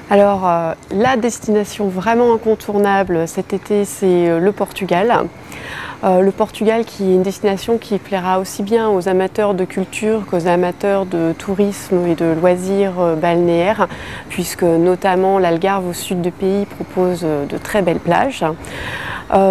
Alors, la destination vraiment incontournable cet été, c'est le Portugal. Le Portugal qui est une destination qui plaira aussi bien aux amateurs de culture qu'aux amateurs de tourisme et de loisirs balnéaires, puisque notamment l'Algarve au sud du pays propose de très belles plages.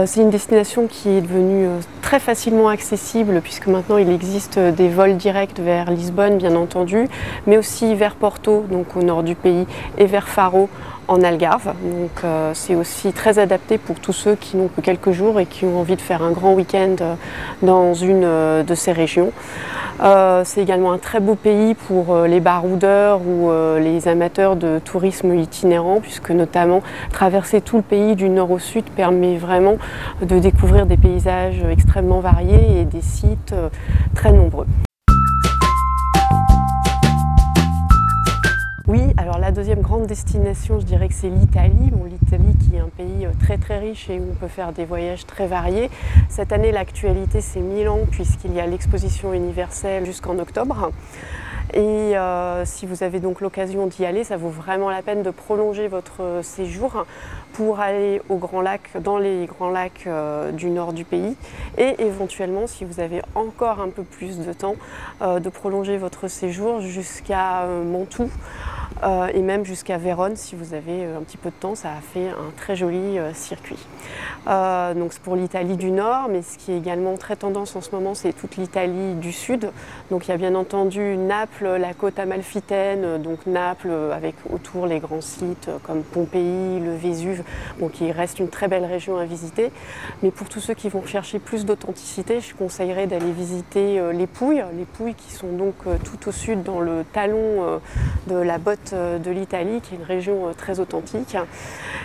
C'est une destination qui est devenue très facilement accessible puisque maintenant il existe des vols directs vers Lisbonne bien entendu, mais aussi vers Porto, donc au nord du pays, et vers Faro en Algarve. Donc c'est aussi très adapté pour tous ceux qui n'ont que quelques jours et qui ont envie de faire un grand week-end dans une de ces régions. C'est également un très beau pays pour les baroudeurs ou les amateurs de tourisme itinérant, puisque notamment traverser tout le pays du nord au sud permet vraiment de découvrir des paysages extrêmement variés et des sites très nombreux. Oui, alors la deuxième grande destination, je dirais que c'est l'Italie. Bon, l'Italie qui est un pays très riche et où on peut faire des voyages très variés. Cette année, l'actualité c'est Milan puisqu'il y a l'exposition universelle jusqu'en octobre. Et si vous avez donc l'occasion d'y aller, ça vaut vraiment la peine de prolonger votre séjour pour aller aux Grands Lacs, dans les Grands Lacs du nord du pays, et éventuellement, si vous avez encore un peu plus de temps, de prolonger votre séjour jusqu'à Mantoue et même jusqu'à Vérone si vous avez un petit peu de temps. Ça a fait un très joli circuit. Donc c'est pour l'Italie du Nord, mais ce qui est également très tendance en ce moment, c'est toute l'Italie du Sud. Donc il y a bien entendu Naples, la côte amalfitaine, donc Naples avec autour les grands sites comme Pompéi, le Vésuve, bon, qui reste une très belle région à visiter. Mais pour tous ceux qui vont chercher plus d'authenticité, je conseillerais d'aller visiter les Pouilles qui sont donc tout au sud dans le talon de la botte de l'Italie, qui est une région très authentique.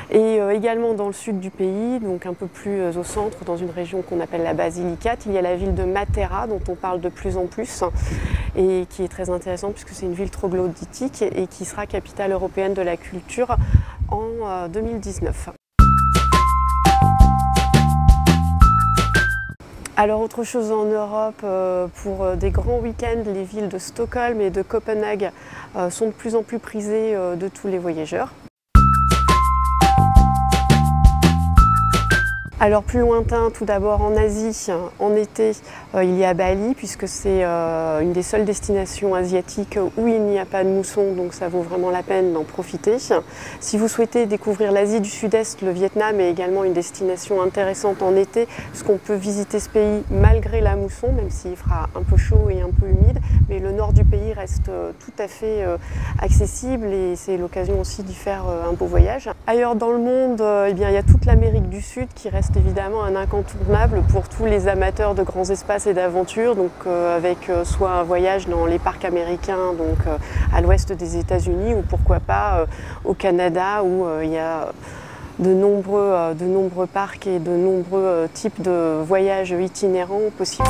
Et également dans le sud du pays, donc un peu plus au centre, dans une région qu'on appelle la Basilicate, il y a la ville de Matera, dont on parle de plus en plus, et qui est très intéressante puisque c'est une ville troglodytique et qui sera capitale européenne de la culture en 2019. Alors autre chose en Europe, pour des grands week-ends, les villes de Stockholm et de Copenhague sont de plus en plus prisées de tous les voyageurs. Alors plus lointain, tout d'abord en Asie, en été, il y a Bali, puisque c'est une des seules destinations asiatiques où il n'y a pas de mousson, donc ça vaut vraiment la peine d'en profiter. Si vous souhaitez découvrir l'Asie du Sud-Est, le Vietnam est également une destination intéressante en été, parce qu'on peut visiter ce pays malgré la mousson, même s'il fera un peu chaud et un peu humide, mais le nord du pays reste tout à fait accessible et c'est l'occasion aussi d'y faire un beau voyage. Ailleurs dans le monde, eh bien, il y a toute l'Amérique du Sud qui reste évidemment un incontournable pour tous les amateurs de grands espaces et d'aventures, donc avec soit un voyage dans les parcs américains, donc à l'ouest des États-Unis, ou pourquoi pas au Canada où il y a de nombreux parcs et de nombreux types de voyages itinérants possibles.